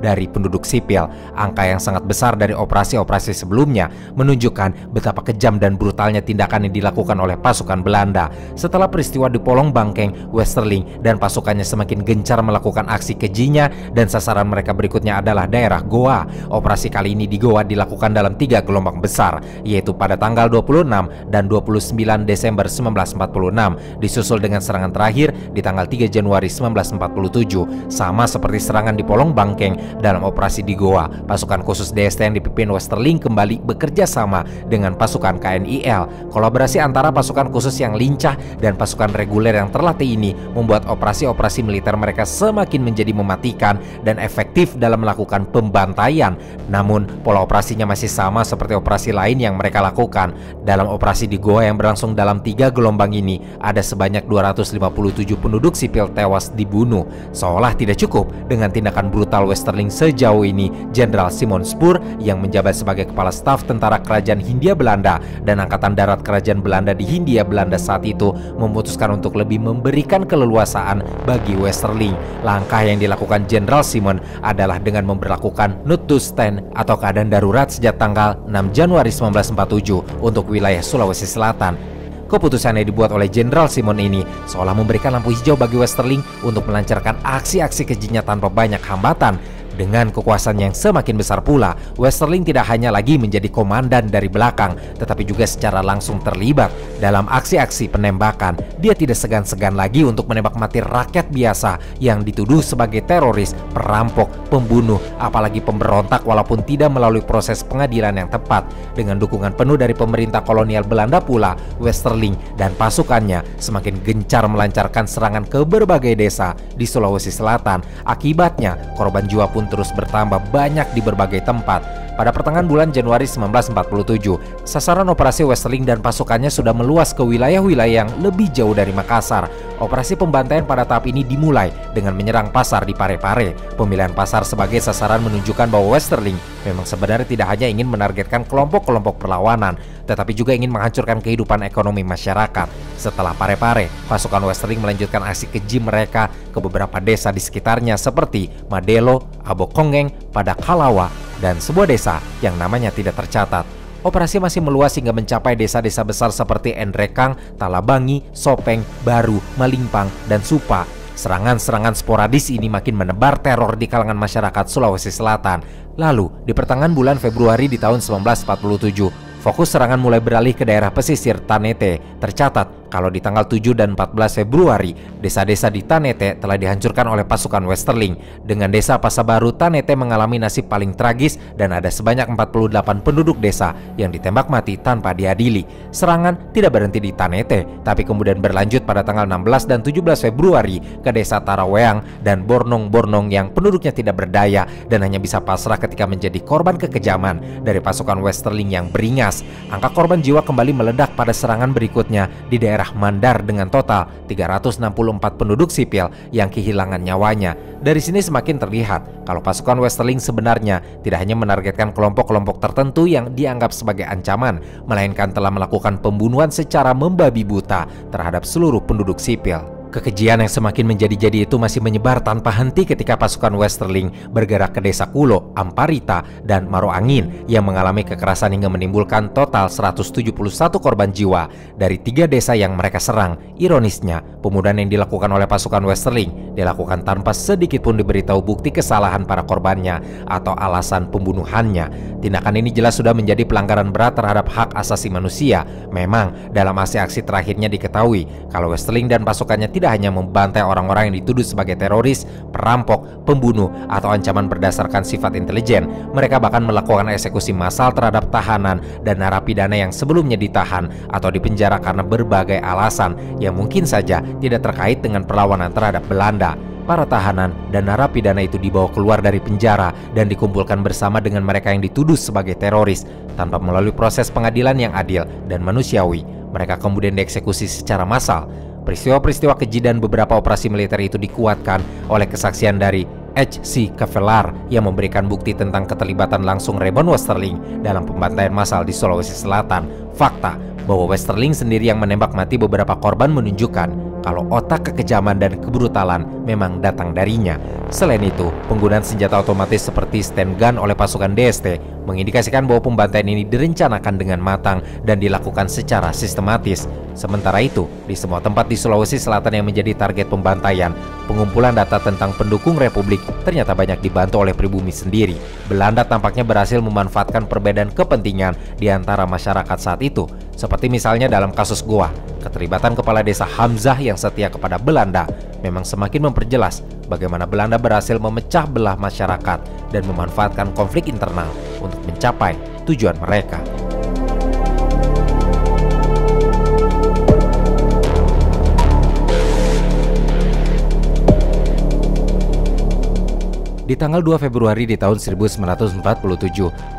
dari penduduk sipil. Angka yang sangat besar dari operasi-operasi sebelumnya menunjukkan betapa kejam dan brutalnya tindakan yang dilakukan oleh pasukan Belanda. Setelah peristiwa di Polong Bangkeng, Westerling dan pasukannya semakin gencar melakukan aksi kejinya berikutnya, dan sasaran mereka berikutnya adalah daerah Goa. Operasi kali ini di Goa dilakukan dalam 3 gelombang besar, yaitu pada tanggal 26 dan 29 Desember 1946, disusul dengan serangan terakhir di tanggal 3 Januari 1947. Sama seperti serangan di Polong Bangkeng, dalam operasi di Goa, pasukan khusus DST yang dipimpin Westerling kembali bekerja sama dengan pasukan KNIL. Kolaborasi antara pasukan khusus yang lincah dan pasukan reguler yang terlatih ini membuat operasi-operasi militer mereka semakin menjadi mematikan dan efektif dalam melakukan pembantaian. Namun, pola operasinya masih sama seperti operasi lain yang mereka lakukan. Dalam operasi di Goa yang berlangsung dalam 3 gelombang ini, ada sebanyak 257 penduduk sipil tewas dibunuh. Seolah tidak cukup dengan tindakan brutal Westerling sejauh ini, Jenderal Simon Spoor yang menjabat sebagai kepala staf tentara kerajaan Hindia Belanda dan angkatan darat kerajaan Belanda di Hindia Belanda saat itu memutuskan untuk lebih memberikan keleluasaan bagi Westerling. Langkah yang dilakukan Jenderal Simon adalah dengan memberlakukan Notdurft atau keadaan darurat sejak tanggal 6 Januari 1947 untuk wilayah Sulawesi Selatan. Keputusan yang dibuat oleh Jenderal Simon ini seolah memberikan lampu hijau bagi Westerling untuk melancarkan aksi-aksi kejinya tanpa banyak hambatan. Dengan kekuasaan yang semakin besar pula, Westerling tidak hanya lagi menjadi komandan dari belakang, tetapi juga secara langsung terlibat dalam aksi-aksi penembakan. Dia tidak segan-segan lagi untuk menembak mati rakyat biasa yang dituduh sebagai teroris, perampok, pembunuh, apalagi pemberontak walaupun tidak melalui proses pengadilan yang tepat. Dengan dukungan penuh dari pemerintah kolonial Belanda pula, Westerling dan pasukannya semakin gencar melancarkan serangan ke berbagai desa di Sulawesi Selatan. Akibatnya, korban jiwa pun terus bertambah banyak di berbagai tempat. Pada pertengahan bulan Januari 1947, sasaran operasi Westerling dan pasukannya sudah meluas ke wilayah-wilayah yang lebih jauh dari Makassar. Operasi pembantaian pada tahap ini dimulai dengan menyerang pasar di Parepare. Pemilihan pasar sebagai sasaran menunjukkan bahwa Westerling memang sebenarnya tidak hanya ingin menargetkan kelompok-kelompok perlawanan, tetapi juga ingin menghancurkan kehidupan ekonomi masyarakat. Setelah Parepare, pasukan Westerling melanjutkan aksi keji mereka ke beberapa desa di sekitarnya seperti Madelo, Abokongeng, Padakalawa, dan sebuah desa yang namanya tidak tercatat. Operasi masih meluas hingga mencapai desa-desa besar seperti Endrekang, Talabangi, Sopeng, Baru, Malimpang, dan Supa. Serangan-serangan sporadis ini makin menebar teror di kalangan masyarakat Sulawesi Selatan. Lalu, di pertengahan bulan Februari di tahun 1947, fokus serangan mulai beralih ke daerah pesisir Tanete. Tercatat kalau di tanggal 7 dan 14 Februari, desa-desa di Tanete telah dihancurkan oleh pasukan Westerling. Dengan desa Pasabaru, Tanete mengalami nasib paling tragis dan ada sebanyak 48 penduduk desa yang ditembak mati tanpa diadili. Serangan tidak berhenti di Tanete, tapi kemudian berlanjut pada tanggal 16 dan 17 Februari ke desa Taraweang dan Bornong-Bornong yang penduduknya tidak berdaya dan hanya bisa pasrah ketika menjadi korban kekejaman dari pasukan Westerling yang beringas. Angka korban jiwa kembali meledak pada serangan berikutnya di daerah Mandar dengan total 364 penduduk sipil yang kehilangan nyawanya. Dari sini semakin terlihat kalau pasukan Westerling sebenarnya tidak hanya menargetkan kelompok-kelompok tertentu yang dianggap sebagai ancaman, melainkan telah melakukan pembunuhan secara membabi buta terhadap seluruh penduduk sipil. Kekejian yang semakin menjadi-jadi itu masih menyebar tanpa henti ketika pasukan Westerling bergerak ke desa Kulo, Amparita, dan Maroangin yang mengalami kekerasan hingga menimbulkan total 171 korban jiwa dari 3 desa yang mereka serang. Ironisnya, pembunuhan yang dilakukan oleh pasukan Westerling dilakukan tanpa sedikit pun diberitahu bukti kesalahan para korbannya atau alasan pembunuhannya. Tindakan ini jelas sudah menjadi pelanggaran berat terhadap hak asasi manusia. Memang, dalam aksi-aksi terakhirnya diketahui kalau Westerling dan pasukannya tidak hanya membantai orang-orang yang dituduh sebagai teroris, perampok, pembunuh, atau ancaman berdasarkan sifat intelijen. Mereka bahkan melakukan eksekusi massal terhadap tahanan dan narapidana yang sebelumnya ditahan atau dipenjara karena berbagai alasan yang mungkin saja tidak terkait dengan perlawanan terhadap Belanda. Para tahanan dan narapidana itu dibawa keluar dari penjara dan dikumpulkan bersama dengan mereka yang dituduh sebagai teroris tanpa melalui proses pengadilan yang adil dan manusiawi. Mereka kemudian dieksekusi secara massal. Peristiwa-peristiwa keji dan beberapa operasi militer itu dikuatkan oleh kesaksian dari H.C. Cavelar yang memberikan bukti tentang keterlibatan langsung Raymond Westerling dalam pembantaian massal di Sulawesi Selatan. Fakta bahwa Westerling sendiri yang menembak mati beberapa korban menunjukkan kalau otak kekejaman dan kebrutalan memang datang darinya. Selain itu, penggunaan senjata otomatis seperti stand gun oleh pasukan DST mengindikasikan bahwa pembantaian ini direncanakan dengan matang dan dilakukan secara sistematis. Sementara itu, di semua tempat di Sulawesi Selatan yang menjadi target pembantaian, pengumpulan data tentang pendukung Republik ternyata banyak dibantu oleh pribumi sendiri. Belanda tampaknya berhasil memanfaatkan perbedaan kepentingan di antara masyarakat saat itu. Seperti misalnya dalam kasus Goa, keterlibatan kepala desa Hamzah yang setia kepada Belanda memang semakin memperjelas bagaimana Belanda berhasil memecah belah masyarakat dan memanfaatkan konflik internal untuk mencapai tujuan mereka. Di tanggal 2 Februari di tahun 1947,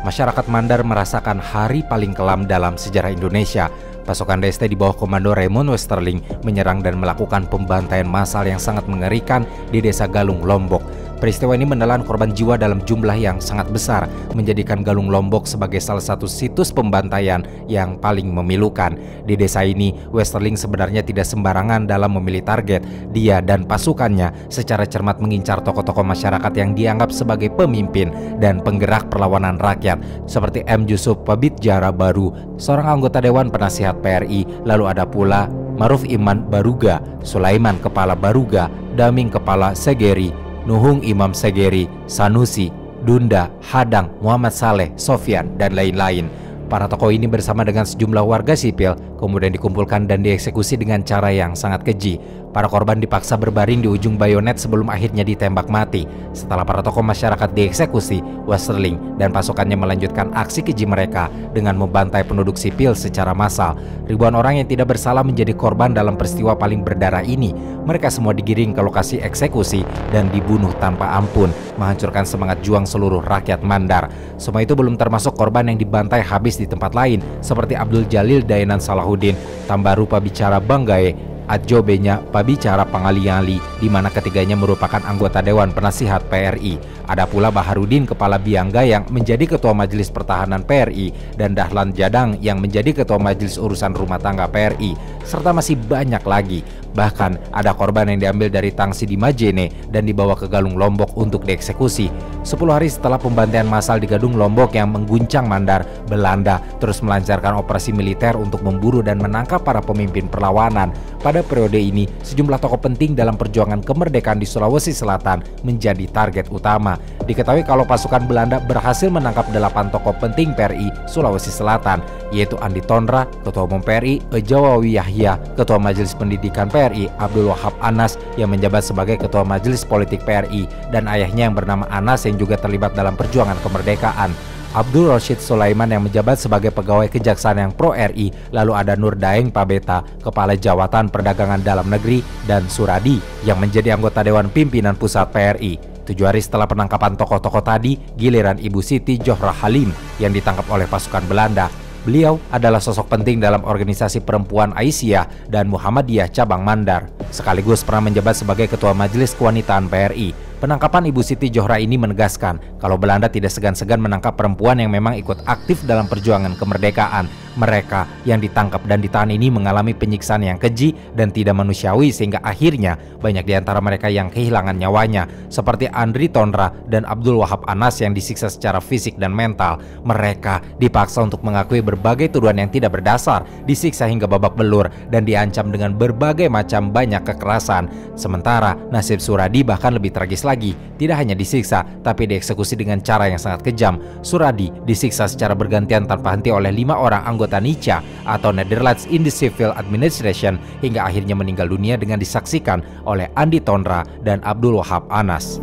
masyarakat Mandar merasakan hari paling kelam dalam sejarah Indonesia. Pasukan DST di bawah komando Raymond Westerling menyerang dan melakukan pembantaian massal yang sangat mengerikan di desa Galung, Lombok. Peristiwa ini menelan korban jiwa dalam jumlah yang sangat besar, menjadikan Galung Lombok sebagai salah satu situs pembantaian yang paling memilukan. Di desa ini, Westerling sebenarnya tidak sembarangan dalam memilih target. Dia dan pasukannya secara cermat mengincar tokoh-tokoh masyarakat yang dianggap sebagai pemimpin dan penggerak perlawanan rakyat, seperti M. Yusuf Pabitjara Baru, seorang anggota Dewan Penasihat PRI, lalu ada pula Maruf Iman Baruga, Sulaiman Kepala Baruga, Daming Kepala Segeri, Nuhung Imam Segeri, Sanusi, Dunda, Hadang, Muhammad Saleh, Sofyan, dan lain-lain. Para tokoh ini bersama dengan sejumlah warga sipil kemudian dikumpulkan dan dieksekusi dengan cara yang sangat keji. Para korban dipaksa berbaring di ujung bayonet sebelum akhirnya ditembak mati. Setelah para tokoh masyarakat dieksekusi, Westerling dan pasukannya melanjutkan aksi keji mereka dengan membantai penduduk sipil secara massal. Ribuan orang yang tidak bersalah menjadi korban dalam peristiwa paling berdarah ini. Mereka semua digiring ke lokasi eksekusi dan dibunuh tanpa ampun, menghancurkan semangat juang seluruh rakyat Mandar. Semua itu belum termasuk korban yang dibantai habis di tempat lain, seperti Abdul Jalil Dayanan Salahuddin, Tambaru Pabicara Banggae, Adjo Benya Pabicara Pangaliali, di mana ketiganya merupakan anggota Dewan Penasihat PRI. Ada pula Baharudin Kepala Biangga yang menjadi Ketua Majelis Pertahanan PRI dan Dahlan Jadang yang menjadi Ketua Majelis Urusan Rumah Tangga PRI, serta masih banyak lagi. Bahkan ada korban yang diambil dari Tangsi di Majene dan dibawa ke Galung Lombok untuk dieksekusi. 10 hari setelah pembantaian massal di Galung Lombok yang mengguncang Mandar, Belanda terus melancarkan operasi militer untuk memburu dan menangkap para pemimpin perlawanan. Pada periode ini, sejumlah tokoh penting dalam perjuangan kemerdekaan di Sulawesi Selatan menjadi target utama. Diketahui kalau pasukan Belanda berhasil menangkap 8 tokoh penting PRI Sulawesi Selatan, yaitu Andi Tondra, Ketua Umum PRI, Ejawawi Yahya, Ketua Majelis Pendidikan PRI, Abdul Wahab Anas yang menjabat sebagai Ketua Majelis Politik PRI, dan ayahnya yang bernama Anas yang juga terlibat dalam perjuangan kemerdekaan. Abdul Rashid Sulaiman yang menjabat sebagai pegawai kejaksaan yang pro-RI, lalu ada Nur Daeng Pabeta, Kepala Jawatan Perdagangan Dalam Negeri, dan Suradi yang menjadi anggota Dewan Pimpinan Pusat PRI. 7 hari setelah penangkapan tokoh-tokoh tadi, giliran Ibu Siti Johra Halim yang ditangkap oleh pasukan Belanda. Beliau adalah sosok penting dalam organisasi perempuan Aisyah dan Muhammadiyah Cabang Mandar, sekaligus pernah menjabat sebagai Ketua Majelis Kewanitaan PRI. Penangkapan Ibu Siti Johra ini menegaskan kalau Belanda tidak segan-segan menangkap perempuan yang memang ikut aktif dalam perjuangan kemerdekaan. Mereka yang ditangkap dan ditahan ini mengalami penyiksaan yang keji dan tidak manusiawi, sehingga akhirnya banyak di antara mereka yang kehilangan nyawanya, seperti Andri Tondra dan Abdul Wahab Anas yang disiksa secara fisik dan mental. Mereka dipaksa untuk mengakui berbagai tuduhan yang tidak berdasar, disiksa hingga babak belur, dan diancam dengan berbagai macam banyak kekerasan. Sementara nasib Suradi bahkan lebih tragis lagi, tidak hanya disiksa tapi dieksekusi dengan cara yang sangat kejam. Suradi disiksa secara bergantian tanpa henti oleh 5 orang anggota NICA atau Netherlands in the Civil Administration hingga akhirnya meninggal dunia dengan disaksikan oleh Andi Tondra dan Abdul Wahab Anas.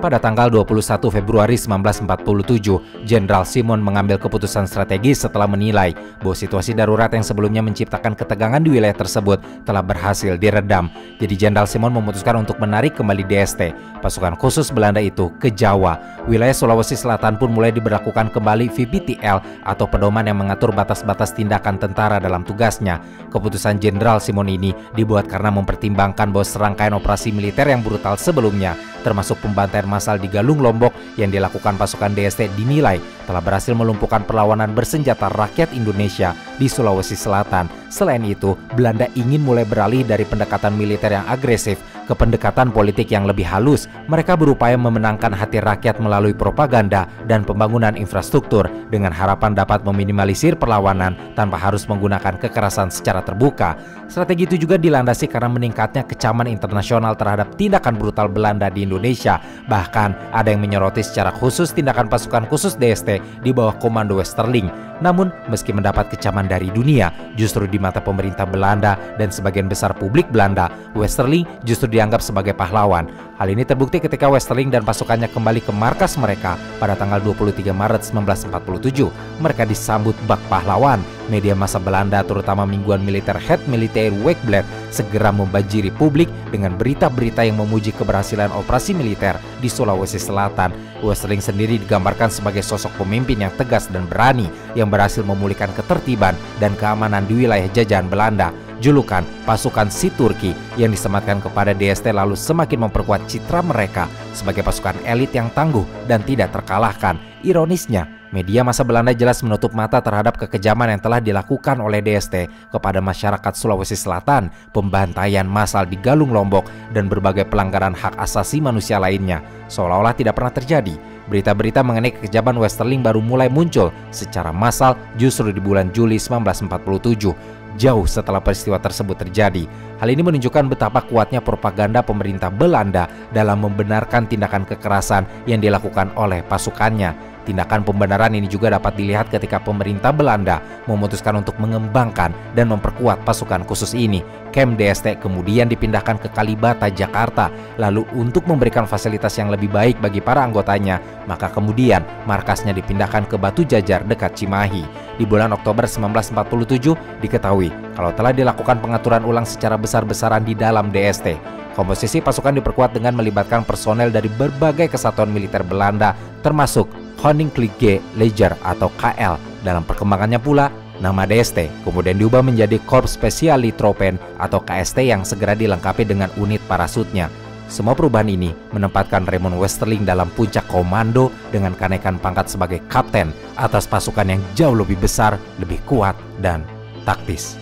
Pada tanggal 21 Februari 1947, Jenderal Simon mengambil keputusan strategis setelah menilai bahwa situasi darurat yang sebelumnya menciptakan ketegangan di wilayah tersebut telah berhasil diredam. Jadi Jenderal Simon memutuskan untuk menarik kembali DST, pasukan khusus Belanda itu, ke Jawa. Wilayah Sulawesi Selatan pun mulai diberlakukan kembali VPTL atau pedoman yang mengatur batas-batas tindakan tentara dalam tugasnya. Keputusan Jenderal Simon ini dibuat karena mempertimbangkan bahwa serangkaian operasi militer yang brutal sebelumnya, termasuk pembantaian massal di Galung Lombok yang dilakukan pasukan DST, dinilai telah berhasil melumpuhkan perlawanan bersenjata rakyat Indonesia di Sulawesi Selatan. Selain itu, Belanda ingin mulai beralih dari pendekatan militer yang agresif ke pendekatan politik yang lebih halus. Mereka berupaya memenangkan hati rakyat melalui propaganda dan pembangunan infrastruktur dengan harapan dapat meminimalisir perlawanan tanpa harus menggunakan kekerasan secara terbuka. Strategi itu juga dilandasi karena meningkatnya kecaman internasional terhadap tindakan brutal Belanda di Indonesia. Bahkan ada yang menyoroti secara khusus tindakan pasukan khusus DST di bawah komando Westerling. Namun, meski mendapat kecaman dari dunia, justru di mata pemerintah Belanda dan sebagian besar publik Belanda, Westerling justru dianggap sebagai pahlawan. Hal ini terbukti ketika Westerling dan pasukannya kembali ke markas mereka pada tanggal 23 Maret 1947. Mereka disambut bak pahlawan. Media massa Belanda, terutama mingguan militer Het Militair Weekblad, segera membanjiri publik dengan berita-berita yang memuji keberhasilan operasi militer di Sulawesi Selatan. Westerling sendiri digambarkan sebagai sosok pemimpin yang tegas dan berani yang berhasil memulihkan ketertiban dan keamanan di wilayah jajahan Belanda. Julukan pasukan si Turki yang disematkan kepada DST lalu semakin memperkuat citra mereka sebagai pasukan elit yang tangguh dan tidak terkalahkan. Ironisnya, media massa Belanda jelas menutup mata terhadap kekejaman yang telah dilakukan oleh DST kepada masyarakat Sulawesi Selatan, pembantaian massal di Galung Lombok, dan berbagai pelanggaran hak asasi manusia lainnya, seolah-olah tidak pernah terjadi. Berita-berita mengenai kekejaman Westerling baru mulai muncul secara massal justru di bulan Juli 1947. Jauh setelah peristiwa tersebut terjadi. Hal ini menunjukkan betapa kuatnya propaganda pemerintah Belanda dalam membenarkan tindakan kekerasan yang dilakukan oleh pasukannya. Tindakan pembenaran ini juga dapat dilihat ketika pemerintah Belanda memutuskan untuk mengembangkan dan memperkuat pasukan khusus ini. Camp DST kemudian dipindahkan ke Kalibata, Jakarta. Lalu untuk memberikan fasilitas yang lebih baik bagi para anggotanya, maka kemudian markasnya dipindahkan ke Batu Jajar dekat Cimahi. Di bulan Oktober 1947 diketahui kalau telah dilakukan pengaturan ulang secara besar-besaran di dalam DST. Komposisi pasukan diperkuat dengan melibatkan personel dari berbagai kesatuan militer Belanda, termasuk Koninklijke Leger atau KL. Dalam perkembangannya pula, nama DST kemudian diubah menjadi Korps Spesiali Tropen atau KST yang segera dilengkapi dengan unit parasutnya. Semua perubahan ini menempatkan Raymond Westerling dalam puncak komando dengan kenaikan pangkat sebagai kapten atas pasukan yang jauh lebih besar, lebih kuat, dan taktis.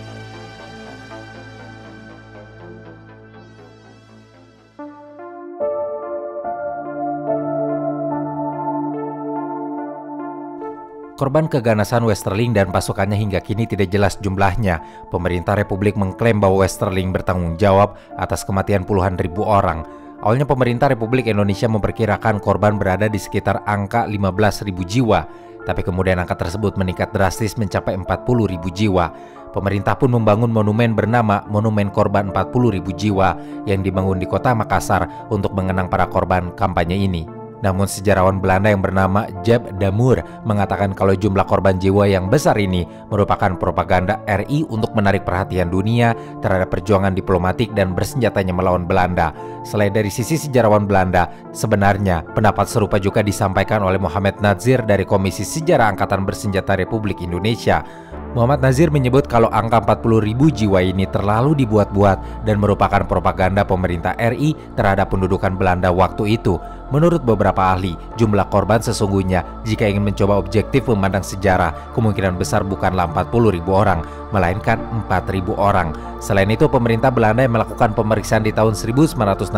Korban keganasan Westerling dan pasukannya hingga kini tidak jelas jumlahnya. Pemerintah Republik mengklaim bahwa Westerling bertanggung jawab atas kematian puluhan ribu orang. Awalnya pemerintah Republik Indonesia memperkirakan korban berada di sekitar angka 15.000 jiwa, tapi kemudian angka tersebut meningkat drastis mencapai 40.000 jiwa. Pemerintah pun membangun monumen bernama Monumen Korban 40.000 Jiwa yang dibangun di kota Makassar untuk mengenang para korban kampanye ini. Namun sejarawan Belanda yang bernama Jaap Damoer mengatakan kalau jumlah korban jiwa yang besar ini merupakan propaganda RI untuk menarik perhatian dunia terhadap perjuangan diplomatik dan bersenjatanya melawan Belanda. Selain dari sisi sejarawan Belanda, sebenarnya pendapat serupa juga disampaikan oleh Muhammad Nazir dari Komisi Sejarah Angkatan Bersenjata Republik Indonesia. Muhammad Nazir menyebut kalau angka 40.000 jiwa ini terlalu dibuat-buat dan merupakan propaganda pemerintah RI terhadap pendudukan Belanda waktu itu. Menurut beberapa ahli, jumlah korban sesungguhnya jika ingin mencoba objektif memandang sejarah, kemungkinan besar bukanlah 40.000 orang, melainkan 4.000 orang. Selain itu, pemerintah Belanda yang melakukan pemeriksaan di tahun 1969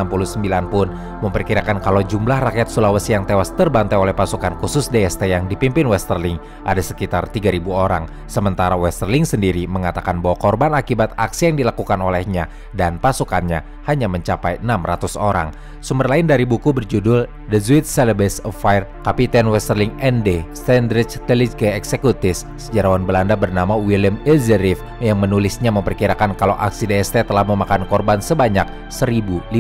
pun memperkirakan kalau jumlah rakyat Sulawesi yang tewas terbantai oleh pasukan khusus DST yang dipimpin Westerling ada sekitar 3.000 orang. Sementara Westerling sendiri mengatakan bahwa korban akibat aksi yang dilakukan olehnya dan pasukannya hanya mencapai 600 orang. Sumber lain dari buku berjudul The Zuid Celebes of Fire, Kapiten Westerling ND Standrich Telige Executis, sejarawan Belanda bernama Willem Elzeriff yang menulisnya memperkirakan kalau aksi DST telah memakan korban sebanyak 1.500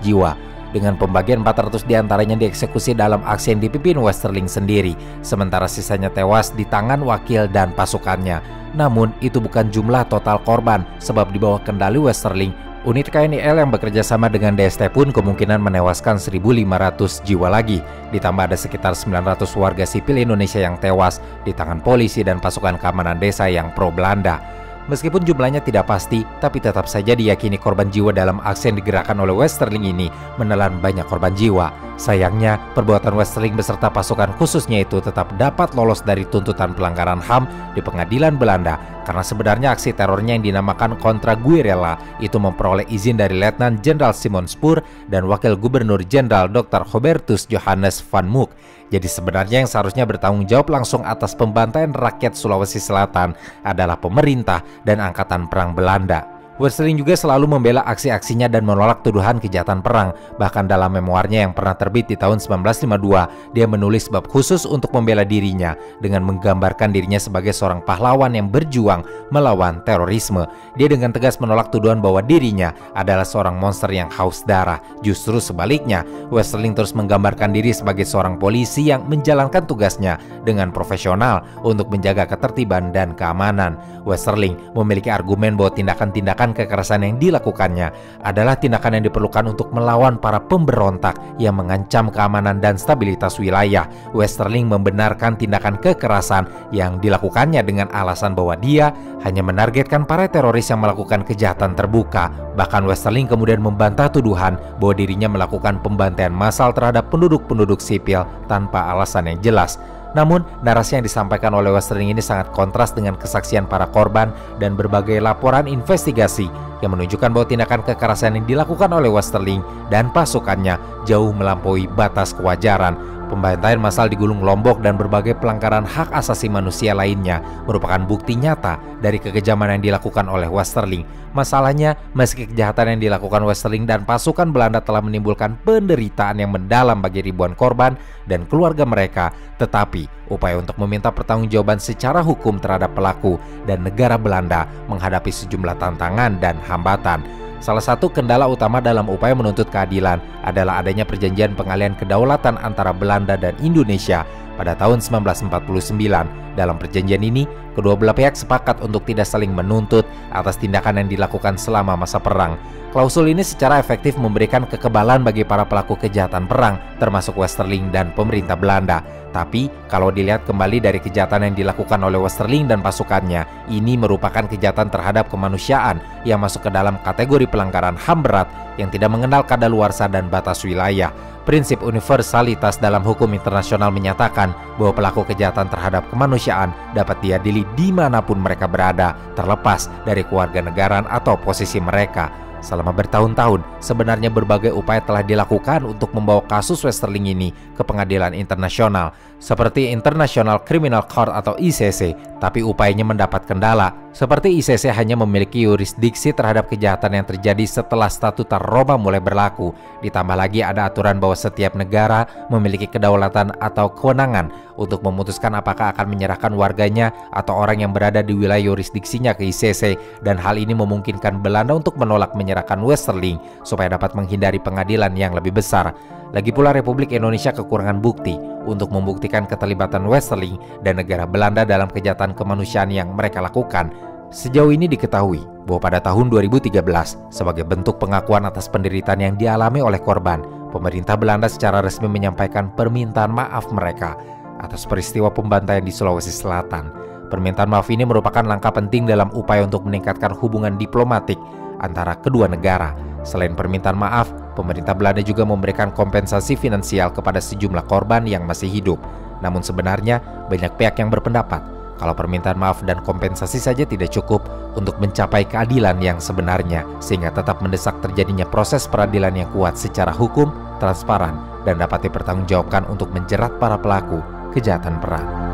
jiwa. Dengan pembagian 400 diantaranya dieksekusi dalam aksi yang dipimpin Westerling sendiri, sementara sisanya tewas di tangan wakil dan pasukannya. Namun itu bukan jumlah total korban, sebab di bawah kendali Westerling, unit KNIL yang bekerja sama dengan DST pun kemungkinan menewaskan 1.500 jiwa lagi. Ditambah ada sekitar 900 warga sipil Indonesia yang tewas di tangan polisi dan pasukan keamanan desa yang pro-Belanda. Meskipun jumlahnya tidak pasti, tapi tetap saja diyakini korban jiwa dalam aksi yang digerakkan oleh Westerling ini menelan banyak korban jiwa. Sayangnya, perbuatan Westerling beserta pasukan khususnya itu tetap dapat lolos dari tuntutan pelanggaran HAM di pengadilan Belanda karena sebenarnya aksi terornya yang dinamakan Contra Guerrilla itu memperoleh izin dari Letnan Jenderal Simon Spoor dan Wakil Gubernur Jenderal Dr. Hubertus Johannes van Mook. Jadi sebenarnya yang seharusnya bertanggung jawab langsung atas pembantaian rakyat Sulawesi Selatan adalah pemerintah dan Angkatan Perang Belanda. Westerling juga selalu membela aksi-aksinya dan menolak tuduhan kejahatan perang. Bahkan dalam memoarnya yang pernah terbit di tahun 1952, dia menulis bab khusus untuk membela dirinya dengan menggambarkan dirinya sebagai seorang pahlawan yang berjuang melawan terorisme. Dia dengan tegas menolak tuduhan bahwa dirinya adalah seorang monster yang haus darah. Justru sebaliknya, Westerling terus menggambarkan diri sebagai seorang polisi yang menjalankan tugasnya dengan profesional untuk menjaga ketertiban dan keamanan. Westerling memiliki argumen bahwa tindakan-tindakan kekerasan yang dilakukannya adalah tindakan yang diperlukan untuk melawan para pemberontak yang mengancam keamanan dan stabilitas wilayah. Westerling membenarkan tindakan kekerasan yang dilakukannya dengan alasan bahwa dia hanya menargetkan para teroris yang melakukan kejahatan terbuka. Bahkan Westerling kemudian membantah tuduhan bahwa dirinya melakukan pembantaian massal terhadap penduduk-penduduk sipil tanpa alasan yang jelas. Namun, narasi yang disampaikan oleh Westerling ini sangat kontras dengan kesaksian para korban dan berbagai laporan investigasi yang menunjukkan bahwa tindakan kekerasan yang dilakukan oleh Westerling dan pasukannya jauh melampaui batas kewajaran. Pembantaian massal di Gunung Lombok dan berbagai pelanggaran hak asasi manusia lainnya merupakan bukti nyata dari kekejaman yang dilakukan oleh Westerling. Masalahnya, meski kejahatan yang dilakukan Westerling dan pasukan Belanda telah menimbulkan penderitaan yang mendalam bagi ribuan korban dan keluarga mereka, tetapi upaya untuk meminta pertanggungjawaban secara hukum terhadap pelaku dan negara Belanda menghadapi sejumlah tantangan dan hambatan. Salah satu kendala utama dalam upaya menuntut keadilan adalah adanya perjanjian pengalihan kedaulatan antara Belanda dan Indonesia pada tahun 1949. Dalam perjanjian ini, kedua belah pihak sepakat untuk tidak saling menuntut atas tindakan yang dilakukan selama masa perang. Klausul ini secara efektif memberikan kekebalan bagi para pelaku kejahatan perang, termasuk Westerling dan pemerintah Belanda. Tapi, kalau dilihat kembali dari kejahatan yang dilakukan oleh Westerling dan pasukannya, ini merupakan kejahatan terhadap kemanusiaan yang masuk ke dalam kategori pelanggaran HAM berat yang tidak mengenal kadaluarsa dan batas wilayah. Prinsip universalitas dalam hukum internasional menyatakan bahwa pelaku kejahatan terhadap kemanusiaan dapat diadili dimanapun mereka berada, terlepas dari kewarganegaraan atau posisi mereka. Selama bertahun-tahun, sebenarnya berbagai upaya telah dilakukan untuk membawa kasus Westerling ini ke pengadilan internasional, seperti International Criminal Court atau ICC, tapi upayanya mendapat kendala. Seperti ICC hanya memiliki yurisdiksi terhadap kejahatan yang terjadi setelah Statuta Roma mulai berlaku. Ditambah lagi ada aturan bahwa setiap negara memiliki kedaulatan atau kewenangan untuk memutuskan apakah akan menyerahkan warganya atau orang yang berada di wilayah yurisdiksinya ke ICC, dan hal ini memungkinkan Belanda untuk menolak menyerahkan Westerling supaya dapat menghindari pengadilan yang lebih besar. Lagi pula Republik Indonesia kekurangan bukti untuk membuktikan keterlibatan Westerling dan negara Belanda dalam kejahatan kemanusiaan yang mereka lakukan. Sejauh ini diketahui bahwa pada tahun 2013, sebagai bentuk pengakuan atas penderitaan yang dialami oleh korban, pemerintah Belanda secara resmi menyampaikan permintaan maaf mereka atas peristiwa pembantaian di Sulawesi Selatan. Permintaan maaf ini merupakan langkah penting dalam upaya untuk meningkatkan hubungan diplomatik antara kedua negara. Selain permintaan maaf, pemerintah Belanda juga memberikan kompensasi finansial kepada sejumlah korban yang masih hidup. Namun sebenarnya banyak pihak yang berpendapat kalau permintaan maaf dan kompensasi saja tidak cukup untuk mencapai keadilan yang sebenarnya, sehingga tetap mendesak terjadinya proses peradilan yang kuat secara hukum, transparan, dan dapat dipertanggungjawabkan untuk menjerat para pelaku kejahatan perang.